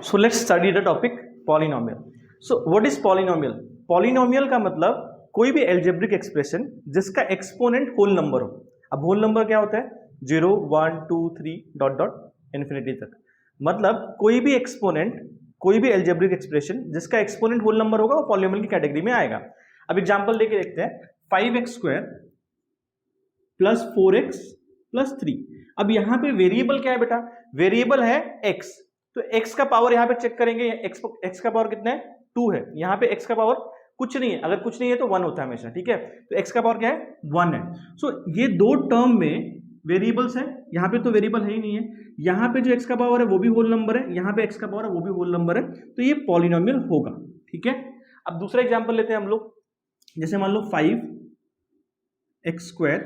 So let's study the topic polynomial. So what is polynomial? Polynomial का मतलब कोई भी algebraic expression जिसका exponent whole number हो. अब whole number क्या होता है? 0, 1, 2, 3 डॉट डॉट इन्फिनिटी तक. मतलब कोई भी exponent, कोई भी algebraic expression जिसका exponent whole number होगा वो polynomial की कैटेगरी में आएगा. अब एग्जांपल लेके देखते हैं. 5x square plus 4x plus 3. अब यहाँ पे वेरिएबल क्या है बेटा? वेरिएबल है x. तो x का पावर यहाँ पे चेक करेंगे. x का पावर कितना है? 2 है. यहाँ पे x का पावर कुछ नहीं है. अगर कुछ नहीं है तो 1 होता है हमेशा. ठीक है, तो x का पावर क्या है? 1 है. सो ये दो टर्म में वेरिएबल्स है. यहाँ पे तो वेरिएबल है ही नहीं है. यहाँ पे जो x का पावर है वो भी होल नंबर है. यहाँ पे x का पावर है वो भी होल नंबर है. तो ये पॉलिनोमियल होगा. ठीक है, अब दूसरा एग्जाम्पल लेते हैं हम लोग. जैसे मान लो 5x स्क्वायर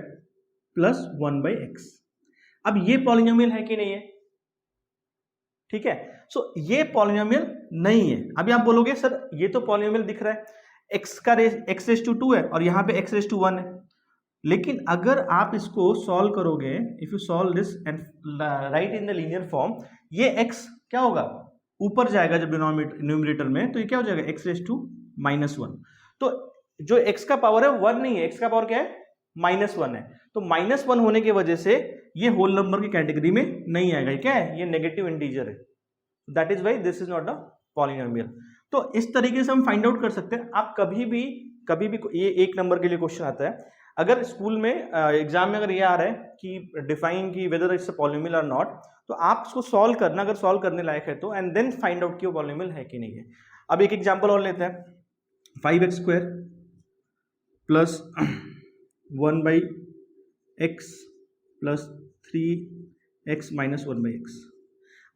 प्लस 1/x. अब ये पॉलिनोमियल है कि नहीं है? ठीक है, सो ये पॉलिनोमियल नहीं है. अभी आप बोलोगे सर ये तो पॉलिनोमियल दिख रहा है, x का x रेज टू 2 है और यहाँ पे x रेज टू 1 है. लेकिन अगर आप इसको सॉल्व करोगे, if you solve this and right in the linear form, ये x क्या होगा? ऊपर जाएगा जब न्यूमरेटर में, तो ये क्या हो जाएगा? x raise to -1. तो जो x का पावर है 1 नहीं है, x का पावर क्या है? -1 है. तो -1 होने की वजह से ये होल नंबर की कैटेगरी में नहीं आएगा. क्या है? ये नेगेटिव इंटीजर है. That is why this is not a polynomial. तो इस तरीके से हम फाइंड आउट कर सकते हैं. आप कभी भी ये 1 नंबर के लिए क्वेश्चन आता है. अगर स्कूल में एग्जाम में अगर ये आ रहा है कि डिफाइन की वेदर इट्स अ पॉलिनोमियल और नॉट, तो आप उसको सॉल्व करना, अगर सॉल्व करने लायक है तो, एंड देन फाइंड आउट कि वो पॉलिनोमियल है कि नहीं है. अब एक एग्जाम्पल और लेते हैं. 5x square plus 1/x plus 3x minus 1/x.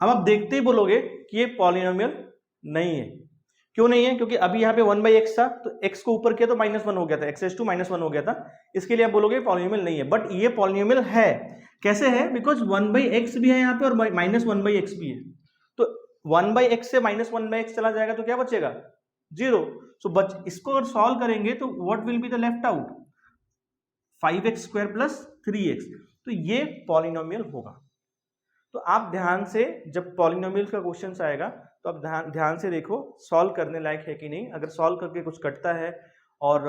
अब आप देखते ही बोलोगे कि ये पॉलिनोमियल नहीं है. क्यों नहीं है? क्योंकि अभी यहाँ पे 1/x था, तो x को ऊपर किया तो -1 हो गया था, x रेज़ टू -1 हो गया था. इसके लिए आप बोलोगे पॉलिनोमियल नहीं है. बट ये पॉलिनोमियल है. कैसे है? बिकॉज 1/x भी है यहाँ पे और -1/x भी है. तो 1/x से -1/x चला जाएगा तो क्या बचेगा? 0. सो इसको अगर सॉल्व करेंगे तो what will be the left out? 5x square plus 3x. तो ये पॉलिनोमियल होगा. तो आप ध्यान से, जब पॉलिनोमियल का क्वेश्चन आएगा तो आप ध्यान से देखो सॉल्व करने लायक है कि नहीं. अगर सॉल्व करके कुछ कटता है और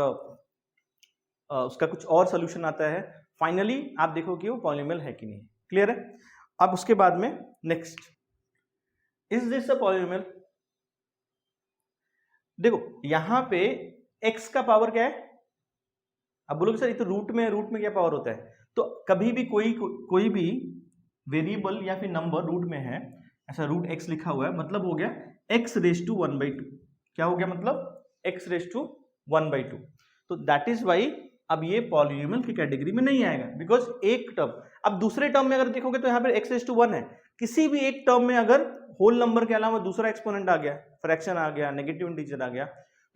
उसका कुछ और सोल्यूशन आता है, फाइनली आप देखो कि वो पॉलिनोमियल है कि नहीं. क्लियर है? अब उसके बाद में next, is this a polynomial? देखो यहां पे x का पावर क्या है? अब बोलोगे सर ये तो रूट में है, रूट में क्या पावर होता है? तो कभी भी कोई भी वेरिएबल या फिर नंबर रूट में है, ऐसा रूट x लिखा हुआ है, मतलब हो गया x रेज टू 1/2. क्या हो गया? मतलब x रेज टू 1/2. तो दैट इज वाई अब ये पॉलिनोमियल की कैटेगरी में नहीं आएगा, बिकॉज एक टर्म. अब दूसरे टर्म में अगर देखोगे तो यहाँ पे x रेज टू 1 है. किसी भी एक टर्म में अगर होल नंबर के अलावा दूसरा एक्सपोनेंट आ गया, फ्रैक्शन आ गया, नेगेटिव इंटीजर आ गया,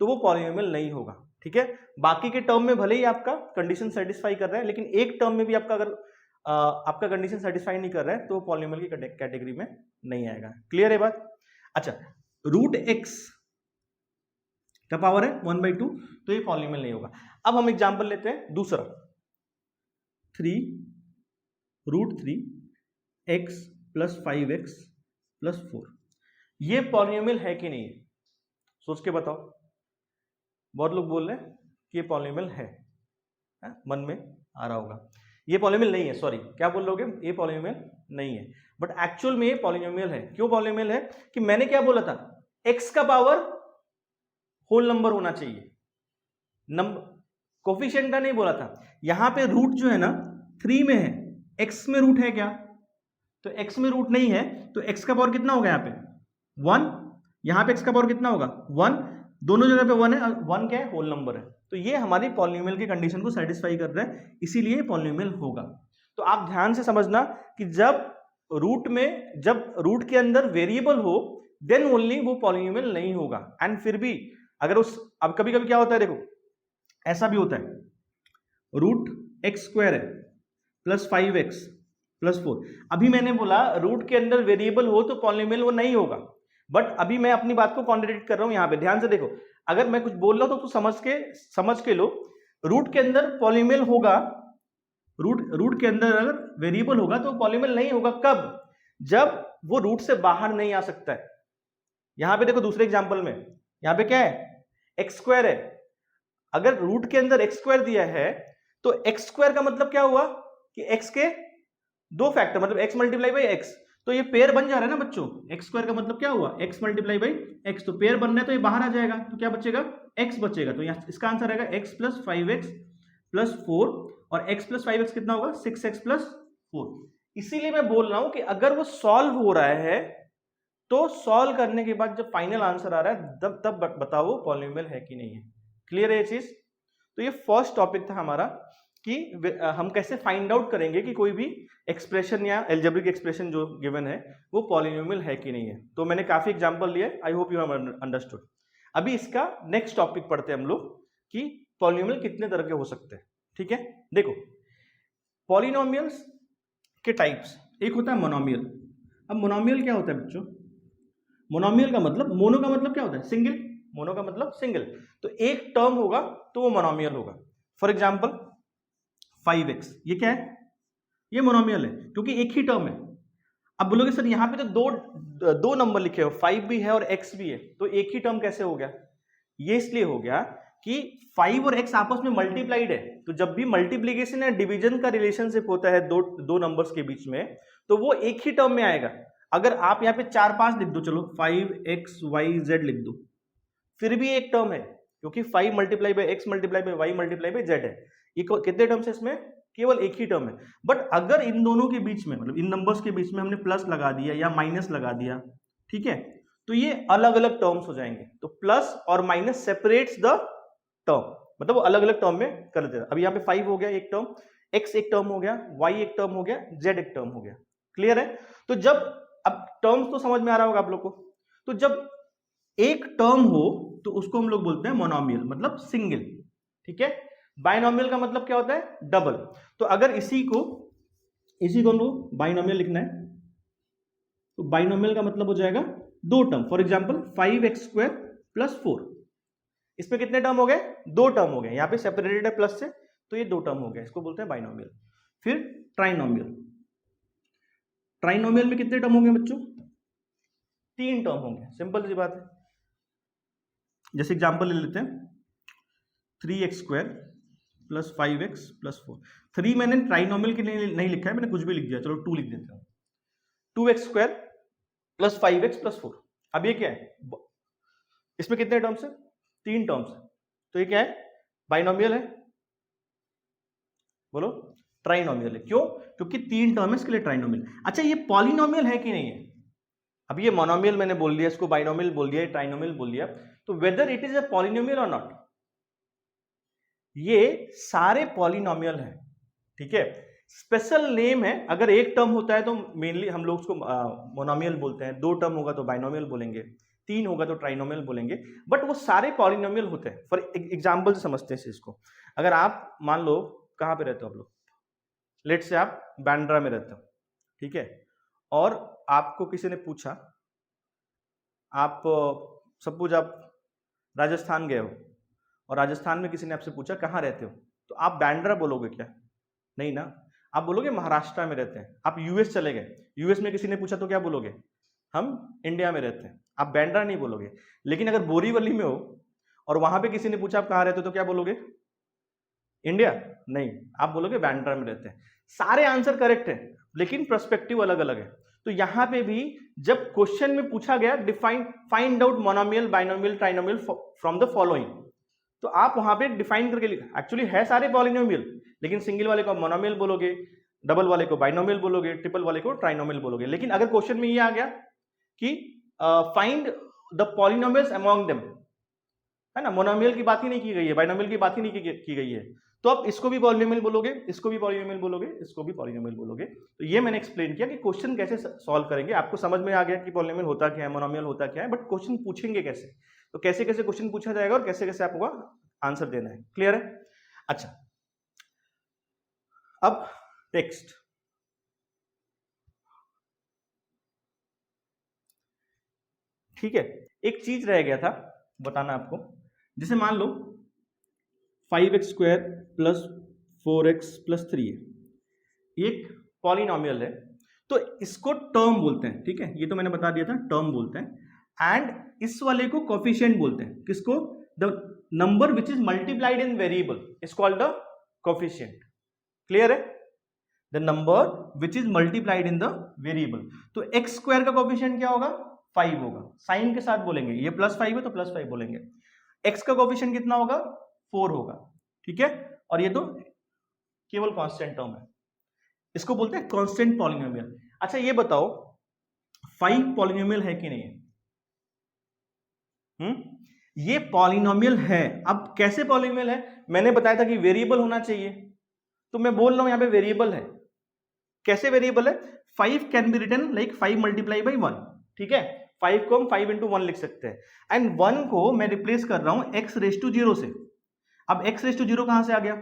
तो वो पॉलिनोमियल नहीं होगा. ठीक है, बाकी के टर्म में भले ही आपका कंडीशन सेटिस्फाई कर रहा है, लेकिन एक टर्म में भी आपका अगर आपका कंडीशन सेटिस्फाई नहीं कर रहा है तो पॉलिनोमियल की कैटेगरी में नहीं आएगा. क्लियर है बात? अच्छा, रूट x का पावर है 1/2, तो ये पॉलिनोमियल नहीं होगा. अब हम एग्जांपल लेते हैं दूसरा. 3√3x plus 5x plus 4. ये पॉलिनोमियल है कि नहीं है? सोच के बताओ. बहुत लोग बोल रहे हैं कि ये पॉलिनोमियल है. मन में आ रहा होगा ये पॉलिनोमियल नहीं है. सॉरी, क्या बोल लोगे? ये पॉलिनोमियल नहीं है. बट एक्चुअल में ये पॉलिनोमियल है. क्यों पॉलिनोमियल है? कि मैंने क्या बोला था? x का पावर होल नंबर होना चाहिए, कोफिशिएंट का नहीं बोला था. यहां पे रूट जो है ना 3 में है, x में रूट है क्या? तो x में रूट नहीं है, तो x का पावर कितना होगा? यहाँ पे 1. यहाँ पे x का पावर कितना होगा? 1. दोनों जगह पे 1 है. 1 क्या है? होल नंबर है. तो ये हमारी पॉलिनोमियल की कंडीशन को सेटिस्फाई कर रहा है, इसीलिए पॉलिनोमियल होगा. तो आप ध्यान से समझना कि जब रूट के अंदर वेरिएबल हो, देन ओनली वो पॉलिनोमियल नहीं होगा. एंड फिर भी अगर अब कभी कभी क्या होता है, देखो ऐसा भी होता है, रूट x स्क्वायर है प्लस 5x प्लस 4. अभी मैंने बोला रूट के अंदर वेरिएबल हो तो पॉलिनोमियल वो नहीं होगा. बट अभी मैं अपनी बात को कॉन्ट्रडिक्ट कर रहा हूं. यहां पे ध्यान से देखो, अगर मैं कुछ बोल रहा हूं तो समझ के लो. रूट के अंदर पॉलिनोमियल होगा, रूट के अंदर अगर वेरिएबल होगा तो पॉलिनोमियल नहीं होगा. कब? जब वो रूट से बाहर नहीं आ सकता है. यहां पे देखो दूसरे एग्जांपल में, यहां पे क्या है, एक्स स्क्वायर है। अगर रूट के अंदर एक्स स्क्वायर दिया है तो एक्स स्क्वायर का मतलब क्या हुआ कि एक्स के दो फैक्टर, मतलब एक्स मल्टीप्लाई बाई एक्स, तो ये पेयर बन जा रहा है ना बच्चों। एक्स स्क्वायर का मतलब क्या हुआ, एक्स मल्टीप्लाई बाई एक्स, तो पेयर बन रहा है तो ये बाहर आ जाएगा, तो क्या बचेगा, एक्स बचेगा। तो यहाँ इसका आंसर आएगा एक्स प्लस 5x प्लस 4, और x प्लस 5x कितना होगा, 6x प्लस 4। इसीलिए मैं बोल रहा हूं कि अगर वो सॉल्व हो रहा है तो सॉल्व करने के बाद जब फाइनल आंसर आ रहा है तब बताओ वो पॉलिनोमियल है कि नहीं है। क्लियर है ये चीज। तो ये फर्स्ट टॉपिक था हमारा कि हम कैसे फाइंड आउट करेंगे कि कोई भी एक्सप्रेशन या एल्जेब्रिक एक्सप्रेशन जो गिवन है वो पॉलिनोमियल है कि नहीं है। तो मैंने काफी एग्जांपल लिए, I hope you have understood. अभी इसका नेक्स्ट टॉपिक पढ़ते हैं हम लोग कि पॉलिनोमियल कितने तरह के हो सकते हैं। ठीक है, देखो पॉलिनोमियल्स के टाइप्स, एक होता है मोनोमियल। अब मोनोमियल क्या होता है बच्चों, मोनोमियल का मतलब, मोनो का मतलब क्या होता है, सिंगल, मोनो का मतलब सिंगल, तो एक टर्म होगा तो वो मोनोमियल होगा। फॉर एग्जांपल 5x, ये क्या है, ये मोनोमियल है क्योंकि एक ही टर्म है। अब बोलोगे सर यहाँ पे तो दो नंबर लिखे हो, 5 भी है और x भी है, तो एक ही टर्म कैसे हो गया। ये इसलिए हो गया कि 5 और x आपस में मल्टीप्लाइड है, तो जब भी मल्टीप्लीकेशन या डिवीजन का रिलेशनशिप होता है दो नंबर्स के बीच में, तो वो एक ही टर्म में आएगा। अगर आप यहाँ पे 4-5 लिख दो, चलो 5xyz लिख दो, फिर भी एक टर्म है क्योंकि 5 multiply by X multiply by Y multiply by Z है। ये कितने टर्म्स है इसमें, केवल एक ही टर्म है। बट अगर इन दोनों के बीच में, मतलब इन नंबर्स के बीच में हमने प्लस लगा दिया या माइनस लगा दिया, ठीक है, तो ये अलग अलग टर्म्स हो जाएंगे। तो प्लस और माइनस सेपरेट्स द टर्म, मतलब वो अलग अलग टर्म में कर देता। अभी यहाँ पे 5 हो गया एक टर्म, x एक टर्म हो गया, y एक टर्म हो गया, z एक टर्म हो गया। क्लियर है। तो जब, अब टर्म्स तो समझ में आ रहा होगा आप लोग को, तो जब एक टर्म हो तो उसको हम लोग बोलते हैं मोनोमियल, मतलब सिंगल। ठीक है। बाइनोमियल का मतलब क्या होता है, डबल। तो अगर इसी को हम लोग बाइनोमियल लिखना है तो बाइनोमियल का मतलब हो जाएगा दो term. For example 5x² plus 4, इसमें कितने टर्म हो गए, दो टर्म हो गए। यहां पे सेपरेटेड है प्लस से, तो ये दो टर्म हो गया, इसको बोलते हैं बाइनोमियल। फिर ट्राइनोमियल, ट्राइनोमियल में कितने टर्म होंगे बच्चों, 3 टर्म होंगे। सिंपल सी बात है। जैसे एग्जांपल ले लेते हैं 3x² प्लस 5x प्लस 4। 3 मैंने ट्राइनोमियल के लिए नहीं लिखा है, मैंने कुछ भी लिख दिया, चलो 2 लिख देता हूं। 2x² plus 5x plus 4। अब ये क्या है, इसमें कितने टर्म्स है, 3 टर्म्स है, तो ये क्या है, बाइनोमियल है। बोलो, ट्राइनोमियल है। क्यों, क्योंकि 3 टर्म है, इसके लिए ट्राइनोमियल। अच्छा, ये पॉलिनोमियल है कि नहीं है। अब ये मोनोमियल मैंने बोल दिया, इसको बाइनोमियल बोल दिया, ट्राइनोमियल बोल दिया, तो whether it is a polynomial और नॉट, ये सारे पॉलिनोमियल है। ठीक है। स्पेशल नेम है, अगर एक टर्म होता है तो मेनली हम लोग उसको मोनोमियल बोलते हैं, 2 टर्म होगा तो बाइनोमियल बोलेंगे, 3 होगा तो ट्राइनोमियल बोलेंगे, बट वो सारे पॉलिनोमियल होते हैं। फॉर एग्जांपल से समझते हैं इसको। अगर आप मान लो कहां पे रहते हो आप लोग, लेट से आप बांद्रा में रहते हो, ठीक है, और आपको किसी ने पूछा, आप सपोज आप राजस्थान गए हो और राजस्थान में किसी ने आपसे पूछा कहाँ रहते हो, तो आप बांद्रा बोलोगे क्या, नहीं ना, आप बोलोगे महाराष्ट्र में रहते हैं। आप यूएस चले गए, यूएस में किसी ने पूछा तो क्या बोलोगे, हम इंडिया में रहते हैं, आप बांद्रा नहीं बोलोगे। लेकिन अगर बोरीवली में हो और वहां पे किसी ने पूछा आप कहाँ रहते हो तो क्या बोलोगे, इंडिया, नहीं, आप बोलोगे बांद्रा में रहते हैं। सारे आंसर करेक्ट है लेकिन पर्सपेक्टिव अलग अलग है। तो यहां पे भी जब क्वेश्चन में पूछा गया define, find out monomial binomial trinomial from the following, तो आप वहां पे डिफाइन करके लिखा। एक्चुअली है सारे पॉलिनोमियल, लेकिन सिंगल वाले को मोनोमियल बोलोगे, डबल वाले को बाइनोमियल बोलोगे, ट्रिपल वाले को ट्राइनोमियल बोलोगे। लेकिन अगर क्वेश्चन में ये आ गया कि find the polynomials among them, है ना, मोनोमियल की बात ही नहीं की गई है, बाइनोमियल की बात ही नहीं की गई है, तो आप इसको भी पॉलिनोमियल बोलोगे, इसको भी पॉलिनोमियल बोलोगे, इसको भी पॉलिनोमियल बोलोगे। तो ये मैंने एक्सप्लेन किया कि क्वेश्चन कैसे सॉल्व करेंगे। आपको समझ में आ गया कि पॉलिनोमियल होता क्या है, मोनोमियल होता क्या है, बट क्वेश्चन पूछेंगे कैसे, तो कैसे कैसे क्वेश्चन पूछा जाएगा और कैसे कैसे आपको आंसर देना है। क्लियर है। अच्छा, अब टेक्स्ट, ठीक है, एक चीज रह गया था बताना आपको। जैसे मान लो 5x² प्लस 4x प्लस 3 है, एक पॉलिनोमियल है, तो इसको टर्म बोलते हैं। ठीक है, ये तो मैंने बता दिया था, टर्म बोलते हैं। एंड इस वाले को कोफिशिएंट बोलते हैं। किसको? The number which is multiplied in variable is called the coefficient. Clear है? The number which is multiplied in the variable. तो एक्स स्क्वायर का कोफिशिएंट क्या होगा? 5 होगा। साइन के साथ बोलेंगे, ये +5 है तो +5 बोलेंगे। एक्स का कोफिशिएंट कितना होगा? 4 होगा। ठीक है, और ये तो केवल कांस्टेंट टर्म है, इसको बोलते हैं कांस्टेंट पॉलिनोमियल। अच्छा ये बताओ 5 पॉलिनोमियल है कि नहीं है? ये पॉलिनोमियल है। अब कैसे पॉलिनोमियल है? मैंने बताया था कि वेरिएबल होना चाहिए, तो मैं बोल रहा हूं यहां पे वेरिएबल है। कैसे वेरिएबल है? 5 can be written like 5 multiply by 1। ठीक है, 5 को हम 5 into 1 लिख सकते हैं, एंड 1 को मैं रिप्लेस कर रहा हूं x⁻0 से। अब x⁻0 कहां से आ गया?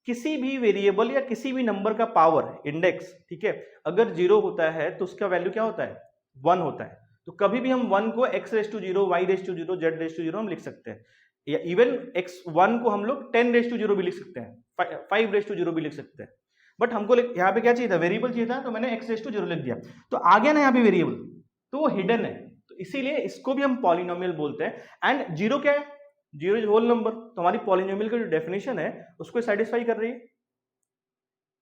किसी भी वेरिएबल या किसी भी नंबर का पावर इंडेक्स, ठीक है, अगर 0 होता है तो उसका वैल्यू क्या होता है? 1 होता है। तो कभी भी हम 1 को x⁻0, y⁻0, z⁻0 हम लिख सकते हैं, या इवन x1 को हम लोग 10⁻0 भी लिख सकते हैं, 5⁻0 भी लिख सकते हैं। बट हमको यहाँ पे क्या चाहिए था? वेरिएबल चाहिए था, तो मैंने x⁻0 लिख दिया, तो आ गया ना यहाँ पे वेरिएबल, तो वो हिडन है, तो इसीलिए इसको भी हम पॉलिनोमियल बोलते हैं। एंड 0 क्या है? 0 इज होल नंबर, तो हमारी पॉलिनोमियल की जो डेफिनेशन है उसको सेटिस्फाई कर रही है।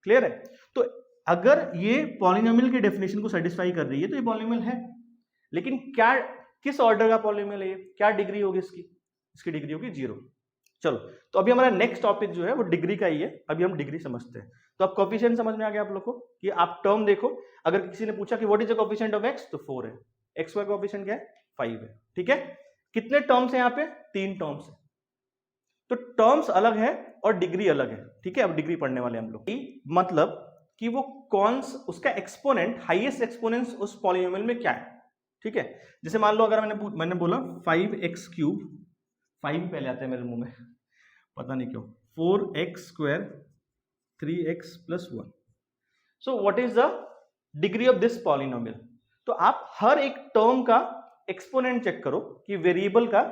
क्लियर है? तो अगर ये पॉलिनोमियल की डेफिनेशन को सेटिस्फाई कर रही है तो ये पॉलिनोमियल है। लेकिन क्या, किस ऑर्डर का पॉलिनोमियल है ये? क्या डिग्री होगी इसकी? इसकी डिग्री होगी 0। चलो, तो अभी हमारा नेक्स्ट टॉपिक जो है वो डिग्री का ही है, अभी हम डिग्री समझते हैं। तो अब कोफिशिएंट समझ में आ गया आप लोग को कि आप टर्म देखो, अगर किसी ने पूछा कि what is the coefficient of x, तो 4 है। x का कोफिशिएंट क्या है? 5 है। ठीक है, कितने टर्म्स है यहाँ पे? 3 टर्म्स है। तो टर्म्स अलग है और डिग्री अलग है। ठीक है, अब डिग्री पढ़ने वाले हम लोग। मतलब कि वो कौन उसका एक्सपोनेंट, हाईएस्ट एक्सपोनेंट उस पॉलिनोमियल में क्या है। ठीक है, जैसे मान लो अगर मैंने बोला 5x³, 5 पहले आते हैं मेरे मुंह में, पता नहीं क्यों, 4x² 3x + 1। So what is the degree of this polynomial? तो आप हर एक टर्म का एक्सपोनेंट चेक करो कि वेरिएबल का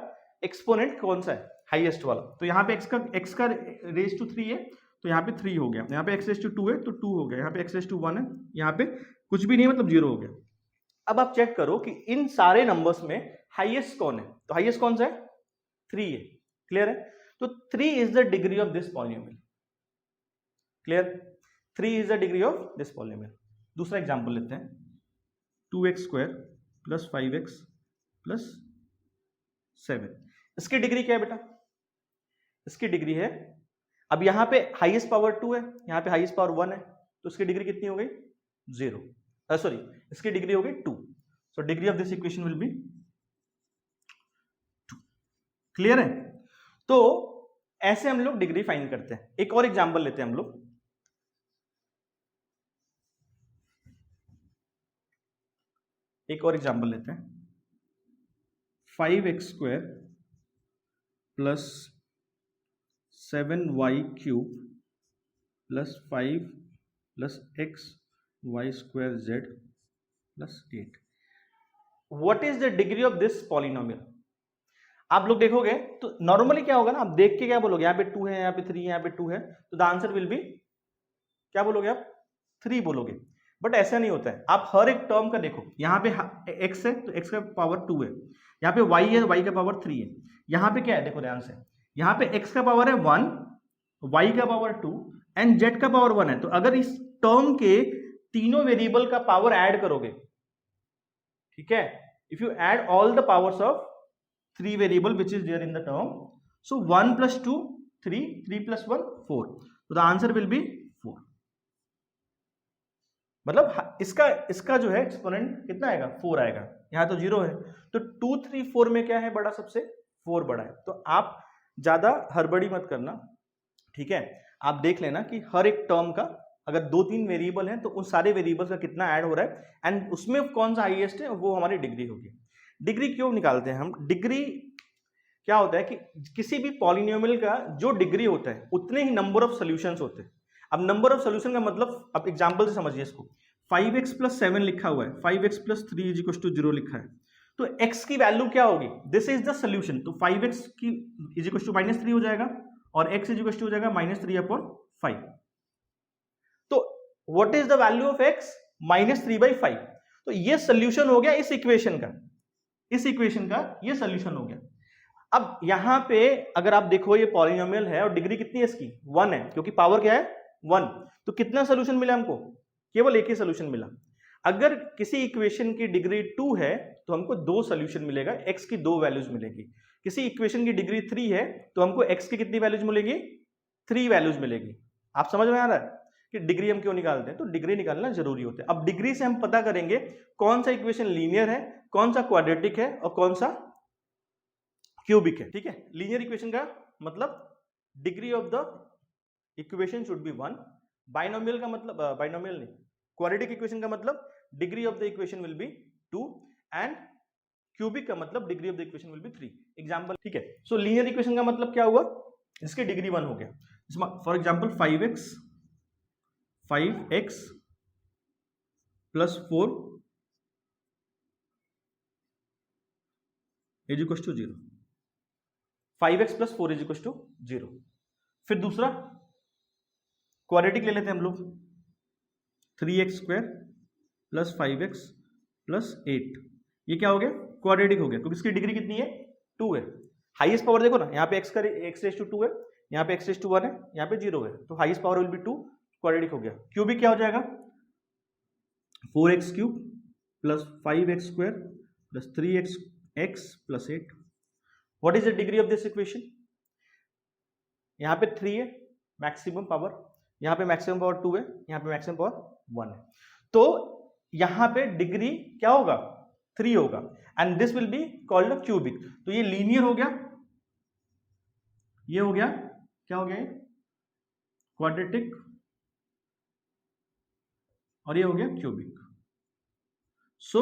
एक्सपोनेंट कौन सा है, हाईएस्ट वाला। तो यहाँ पे x का रेज टू 3 है, तो यहाँ पे 3 हो गया। यहाँ पे x⁻2 है तो 2 हो गया। यहाँ पे x⁻1 है, यहाँ पे कुछ भी नहीं मतलब 0 हो गया। अब आप चेक करो कि इन सारे नंबर्स में हाईएस्ट कौन है। तो हाईएस्ट कौन सा है? 3 है। क्लियर है? तो 3 is the degree of this polynomial. Clear? 3 is the degree of this polynomial. दूसरा एग्जांपल लेते हैं, 2x² + 5x + 7। इसकी डिग्री क्या है बेटा? इसकी डिग्री है, अब यहां पे हाईएस्ट पावर 2 है, यहां पे हाईएस्ट पावर 1 है, तो इसकी डिग्री कितनी हो गई? 0। सॉरी, इसकी डिग्री हो गई 2। So degree of this equation will be 2। Clear है? तो ऐसे हम लोग डिग्री फाइंड करते हैं। एक और एग्जांपल लेते हैं हम लोग, एक और एग्जांपल लेते हैं, 5x² + 7y³ + 5 + xy² z + 8। What is the degree of this polynomial? आप लोग देखोगे तो नॉर्मली क्या होगा ना, आप देख के क्या बोलोगे, यहाँ पे 2 है, यहाँ पे 3 है, यहाँ पे 2 है, तो द आंसर विल बी, क्या बोलोगे आप? 3 बोलोगे। बट ऐसा नहीं होता है, आप हर एक टर्म का देखो, यहाँ पे x है तो x का पावर 2 है, यहाँ पे y है, y का पावर 3 है, यहाँ पे क्या है देखो ध्यान से, यहाँ पे x का पावर है 1, y का पावर 2 एंड z का पावर 1 है। तो अगर इस टर्म के तीनों वेरिएबल का पावर ऐड करोगे, ठीक है, if you add all the powers of 3 variable which is there in the term, so 1 + 2 3, 3 + 1 4, तो द आंसर विल बी 4। मतलब इसका जो है एक्सपोनेंट कितना आएगा? 4 आएगा। यहां तो 0 है, तो 2 3 4 में क्या है बड़ा? सबसे 4 बड़ा है। तो आप ज्यादा हड़बड़ी मत करना, ठीक है, आप देख लेना कि हर एक टर्म का अगर 2-3 वेरिएबल हैं तो उन सारे वेरिएबल्स का कितना ऐड हो रहा है एंड उसमें कौन सा हाईएस्ट है, वो हमारी डिग्री होगी। डिग्री क्यों निकालते हैं हम? डिग्री क्या होता है कि किसी भी पॉलिनोमियल का जो डिग्री होता है उतने ही नंबर ऑफ सॉल्यूशंस होते हैं। अब नंबर ऑफ सॉल्यूशन का मतलब, अब एग्जांपल से समझिए इसको, 5x + 7 लिखा हुआ है, 5x + 3 = 0 लिखा है, तो x की वैल्यू क्या होगी? दिस इज द सोल्यूशन, तो 5x की = -3 हो जाएगा और x हो जाएगा -3/5। तो what is the value of x? -3/5। तो ये सोल्यूशन हो गया इस इक्वेशन का। इस इक्वेशन का ये सोल्यूशन हो गया। अब यहां पे अगर आप देखो ये पॉलिनोमियल है और डिग्री कितनी है इसकी 1 है, क्योंकि पावर क्या है 1, तो कितना सोल्यूशन मिला हमको, केवल एक ही सोल्यूशन मिला। अगर किसी इक्वेशन की डिग्री 2 है तो हमको 2 सोल्यूशन मिलेगा, x की 2 वैल्यूज मिलेगी। किसी इक्वेशन की डिग्री 3 है तो हमको x की कितनी वैल्यूज मिलेगी, 3 वैल्यूज मिलेगी। आप समझ में आ रहा है कि डिग्री हम क्यों निकालते हैं, तो डिग्री निकालना जरूरी होता है। अब डिग्री से हम पता करेंगे कौन सा इक्वेशन लीनियर है, कौन सा क्वाड्रेटिक है और कौन सा क्यूबिक है। ठीक है, लीनियर इक्वेशन का मतलब degree of the equation should be 1, binomial का मतलब बाइनोमियल नहीं, क्वाड्रेटिक इक्वेशन का मतलब degree of the equation will be 2 and cubic का मतलब degree of the equation will be 3। Example, ठीक है। सो लीनियर इक्वेशन का मतलब क्या हुआ, इसकी डिग्री 1 हो गया। For example 5x plus 4 is equal to 0, 5x plus 4 is equal to 0। फिर दूसरा क्वाड्रेटिक ले लेते हैं हम लोग, 3x square plus 5x plus 8, ये क्या हो गया, क्वाड्रेटिक हो गया, क्योंकि इसकी डिग्री कितनी है 2 है। हाईएस्ट पावर देखो ना, यहाँ पे x रेज टू 2 है, यहाँ पे x रेज टू 1 है, यहाँ पे 0 है, तो highest power will be 2, quadratic हो गया। क्यूबिक क्या हो जाएगा, 4x cube plus 5x square plus 3x plus 8। What is the degree of this equation, यहाँ पे 3 है मैक्सिमम पावर, यहाँ पे मैक्सिमम पावर 2 है, यहाँ पे मैक्सिमम पावर 1 है, तो यहाँ पे डिग्री क्या होगा 3 होगा, and this will be called a cubic. तो ये लीनियर हो गया, ये हो गया क्या हो गया, क्वाड्रेटिक, और ये हो गया क्यूबिक। सो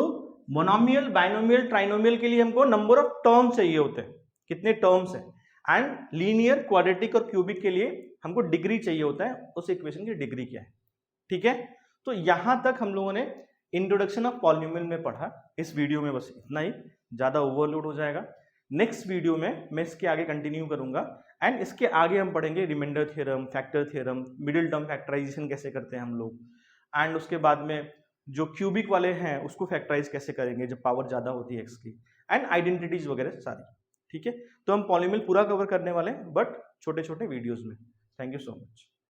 मोनोमियल, बाइनोमियल, ट्राइनोमियल के लिए हमको नंबर ऑफ टर्म्स चाहिए होते हैं, कितने टर्म्स है, एंड लीनियर, क्वाड्रेटिक और क्यूबिक के लिए हमको डिग्री चाहिए होता है, उस इक्वेशन की डिग्री क्या है। ठीक है, तो यहां तक हम लोगों ने इंट्रोडक्शन ऑफ पॉलिनोमियल में पढ़ा। इस वीडियो में बस इतना ही, ज्यादा ओवरलोड हो जाएगा। नेक्स्ट वीडियो में मैं इसके आगे कंटिन्यू करूंगा, एंड इसके आगे हम पढ़ेंगे remainder theorem, factor theorem, middle term factorisation कैसे करते हैं हम लोग, एंड उसके बाद में जो क्यूबिक वाले हैं उसको फैक्टराइज कैसे करेंगे जब पावर ज्यादा होती है x की, एंड आइडेंटिटीज वगैरह सारी। ठीक है, तो हम पॉलिनोमियल पूरा कवर करने वाले हैं, बट छोटे छोटे वीडियोस में। Thank you so much.